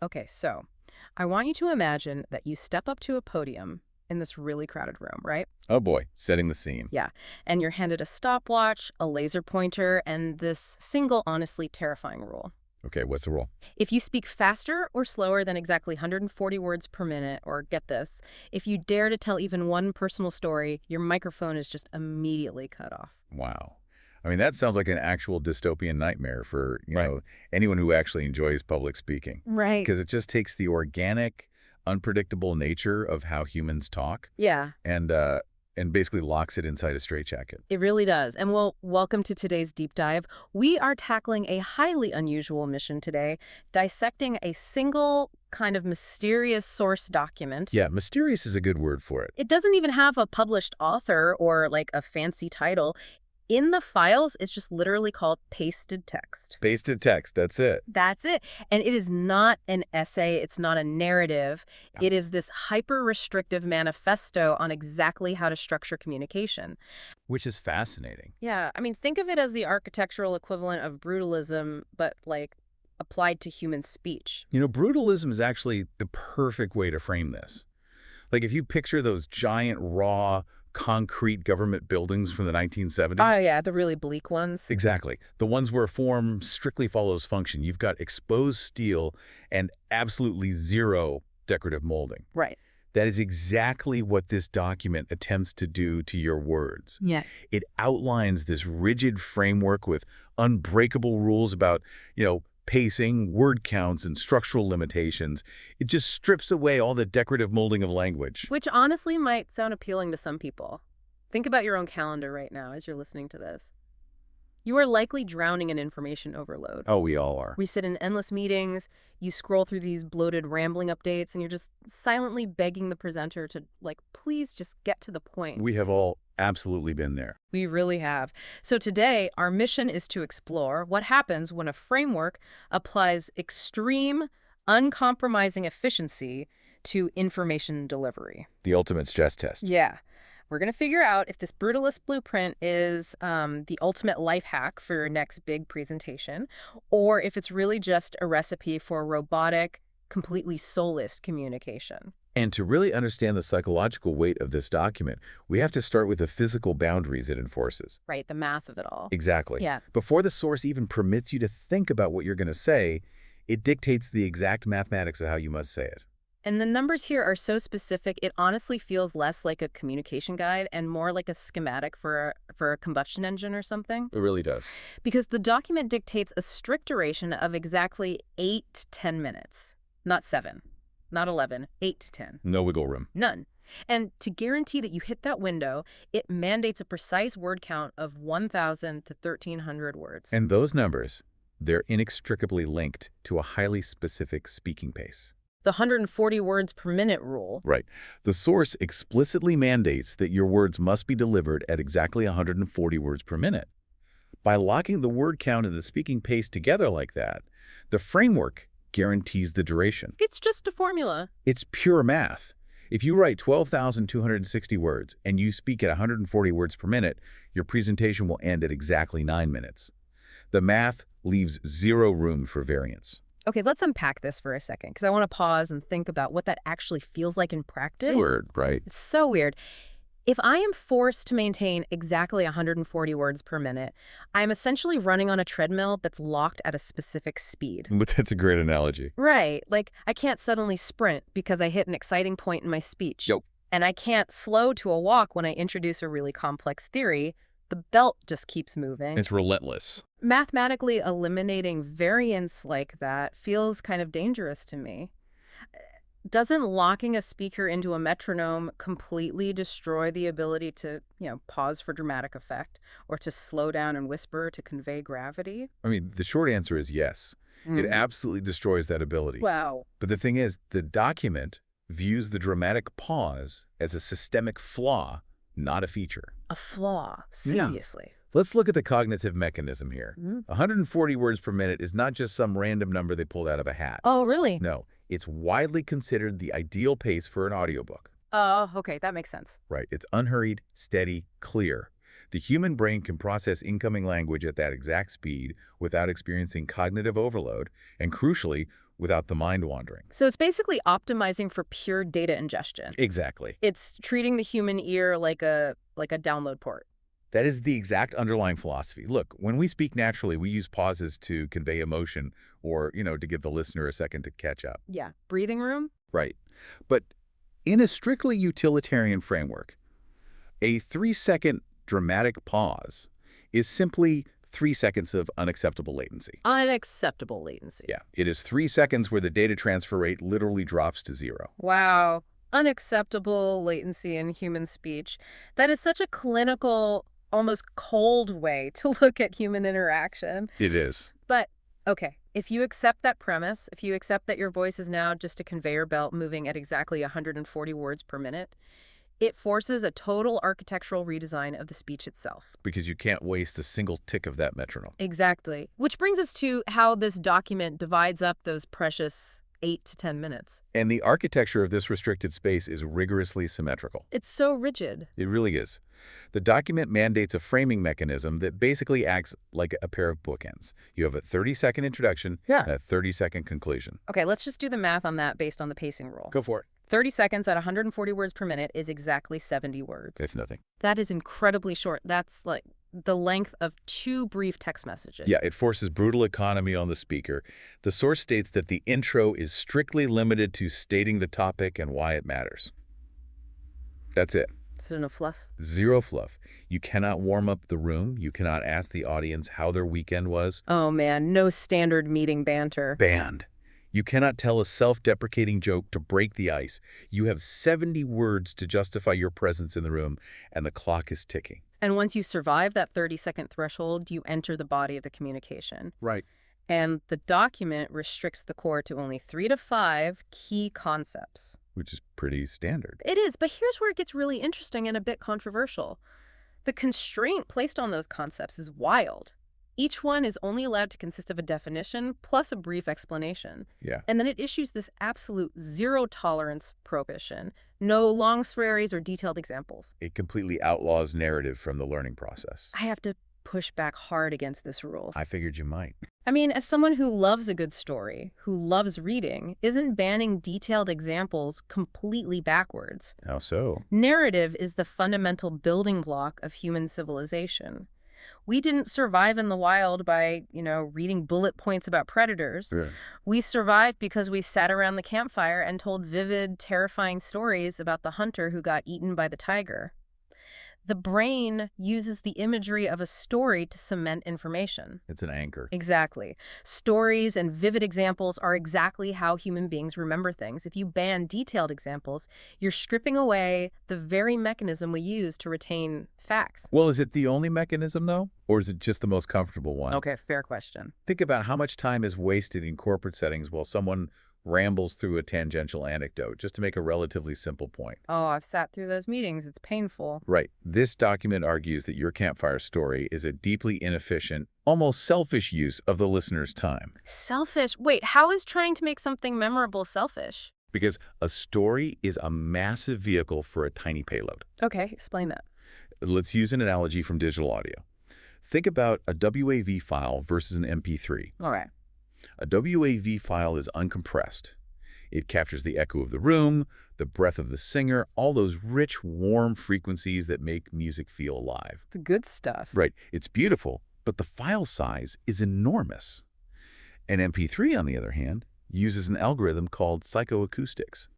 Okay, so I want you to imagine that you step up to a podium in this really crowded room, right? Oh boy, setting the scene. Yeah, and you're handed a stopwatch, a laser pointer, and this single, honestly terrifying rule. Okay, what's the rule? If you speak faster or slower than exactly 140 words per minute, or get this, if you dare to tell even one personal story, your microphone is just immediately cut off. Wow. I mean, that sounds like an actual dystopian nightmare for, Right. anyone who actually enjoys public speaking. Right. Because it just takes the organic, unpredictable nature of how humans talk Yeah, and basically locks it inside a straitjacket. it really does. And well, welcome to today's deep dive. We are tackling a highly unusual mission today, dissecting a single kind of mysterious source document. Yeah, mysterious is a good word for it. It doesn't even have a published author or like a fancy title. In the files, it's just literally called pasted text. Pasted text, that's it. That's it. And it is not an essay. It's not a narrative. Yeah. It is this hyper-restrictive manifesto on exactly how to structure communication. Which is fascinating. Yeah, I mean, think of it as the architectural equivalent of brutalism, but like applied to human speech. Brutalism is actually the perfect way to frame this. Like if you picture those giant, raw, concrete government buildings from the 1970s. Oh, yeah, the really bleak ones. Exactly. The ones where form strictly follows function. You've got exposed steel and absolutely zero decorative molding. Right. That is exactly what this document attempts to do to your words. Yeah. It outlines this rigid framework with unbreakable rules about, pacing, word counts, and structural limitations. It just strips away all the decorative molding of language. Which honestly might sound appealing to some people. Think about your own calendar right now as you're listening to this. You are likely drowning in information overload. Oh, we all are. We sit in endless meetings, you scroll through these bloated rambling updates, and you're just silently begging the presenter to, please just get to the point. We have all absolutely been there. We really have. So today, our mission is to explore what happens when a framework applies extreme, uncompromising efficiency to information delivery. The ultimate stress test. Yeah. We're going to figure out if this brutalist blueprint is the ultimate life hack for your next big presentation, or if it's really just a recipe for robotic, completely soulless communication. And to really understand the psychological weight of this document, we have to start with the physical boundaries it enforces. Right, the math of it all. Exactly. Yeah. Before the source even permits you to think about what you're going to say, it dictates the exact mathematics of how you must say it. And the numbers here are so specific, it honestly feels less like a communication guide and more like a schematic for a combustion engine or something. It really does. Because the document dictates a strict duration of exactly 8 to 10 minutes. Not 7, not 11, 8 to 10. No wiggle room. None. And to guarantee that you hit that window, it mandates a precise word count of 1,000 to 1,300 words. And those numbers, they're inextricably linked to a highly specific speaking pace. The 140 words per minute rule. Right. The source explicitly mandates that your words must be delivered at exactly 140 words per minute. By locking the word count and the speaking pace together like that, the framework guarantees the duration. It's just a formula. It's pure math. If you write 12,260 words and you speak at 140 words per minute, your presentation will end at exactly 9 minutes. The math leaves zero room for variance. Okay, let's unpack this for a second, because I want to pause and think about what that actually feels like in practice. It's weird, right? It's so weird. If I am forced to maintain exactly 140 words per minute, I'm essentially running on a treadmill that's locked at a specific speed. But that's a great analogy. Right. Like, I can't suddenly sprint because I hit an exciting point in my speech. Yep. And I can't slow to a walk when I introduce a really complex theory. The belt just keeps moving. It's relentless. Mathematically eliminating variance like that feels kind of dangerous to me. Doesn't locking a speaker into a metronome completely destroy the ability to, pause for dramatic effect or to slow down and whisper to convey gravity? I mean, the short answer is yes. It absolutely destroys that ability. Wow. But the thing is, the document views the dramatic pause as a systemic flaw, not a feature. A flaw. Seriously. Let's look at the cognitive mechanism here. 140 words per minute is not just some random number they pulled out of a hat. Oh, really? No, it's widely considered the ideal pace for an audiobook. Oh, okay. That makes sense. Right. It's unhurried, steady, clear. The human brain can process incoming language at that exact speed without experiencing cognitive overload, and crucially, without the mind wandering. So it's basically optimizing for pure data ingestion. Exactly. It's treating the human ear like a download port. That is the exact underlying philosophy. Look, when we speak naturally, we use pauses to convey emotion or, to give the listener a second to catch up. Yeah. Breathing room? Right. But in a strictly utilitarian framework, a 3-second dramatic pause is simply 3 seconds of unacceptable latency. Unacceptable latency. Yeah. It is 3 seconds where the data transfer rate literally drops to 0. Wow. Unacceptable latency in human speech. That is such a clinical, almost cold way to look at human interaction. It is. But, okay, if you accept that premise, if you accept that your voice is now just a conveyor belt moving at exactly 140 words per minute, it forces a total architectural redesign of the speech itself. Because you can't waste a single tick of that metronome. Exactly. Which brings us to how this document divides up those precious 8 to 10 minutes. And the architecture of this restricted space is rigorously symmetrical. It's so rigid. It really is. The document mandates a framing mechanism that basically acts like a pair of bookends. You have a 30-second introduction and a 30-second conclusion. Okay, let's just do the math on that based on the pacing rule. Go for it. 30 seconds at 140 words per minute is exactly 70 words. It's nothing. That is incredibly short. That's like the length of 2 brief text messages. Yeah, it forces brutal economy on the speaker. The source states that the intro is strictly limited to stating the topic and why it matters. That's it. So no fluff? Zero fluff. You cannot warm up the room. You cannot ask the audience how their weekend was. Oh man, no standard meeting banter. Banned. You cannot tell a self-deprecating joke to break the ice. You have 70 words to justify your presence in the room, and the clock is ticking. And once you survive that 30-second threshold, you enter the body of the communication. Right. And the document restricts the core to only 3 to 5 key concepts. Which is pretty standard. It is, but here's where it gets really interesting and a bit controversial. The constraint placed on those concepts is wild. Each one is only allowed to consist of a definition plus a brief explanation. Yeah. And then it issues this absolute zero-tolerance prohibition. No long stories or detailed examples. It completely outlaws narrative from the learning process. I have to push back hard against this rule. I figured you might. I mean, as someone who loves a good story, who loves reading, isn't banning detailed examples completely backwards? How so? Narrative is the fundamental building block of human civilization. We didn't survive in the wild by, reading bullet points about predators. Yeah. We survived because we sat around the campfire and told vivid, terrifying stories about the hunter who got eaten by the tiger. The brain uses the imagery of a story to cement information. It's an anchor. Exactly. Stories and vivid examples are exactly how human beings remember things. If you ban detailed examples, you're stripping away the very mechanism we use to retain facts. Well, is it the only mechanism, though? Or is it just the most comfortable one? Okay, fair question. Think about how much time is wasted in corporate settings while someone rambles through a tangential anecdote just to make a relatively simple point. Oh, I've sat through those meetings. It's painful. Right. This document argues that your campfire story is a deeply inefficient, almost selfish use of the listener's time. Selfish? Wait, how is trying to make something memorable selfish? Because a story is a massive vehicle for a tiny payload. Okay, explain that. Let's use an analogy from digital audio. Think about a WAV file versus an MP3. All right. A WAV file is uncompressed. It captures the echo of the room, the breath of the singer, all those rich, warm frequencies that make music feel alive. The good stuff. Right. It's beautiful, but the file size is enormous. An MP3, on the other hand, uses an algorithm called psychoacoustics.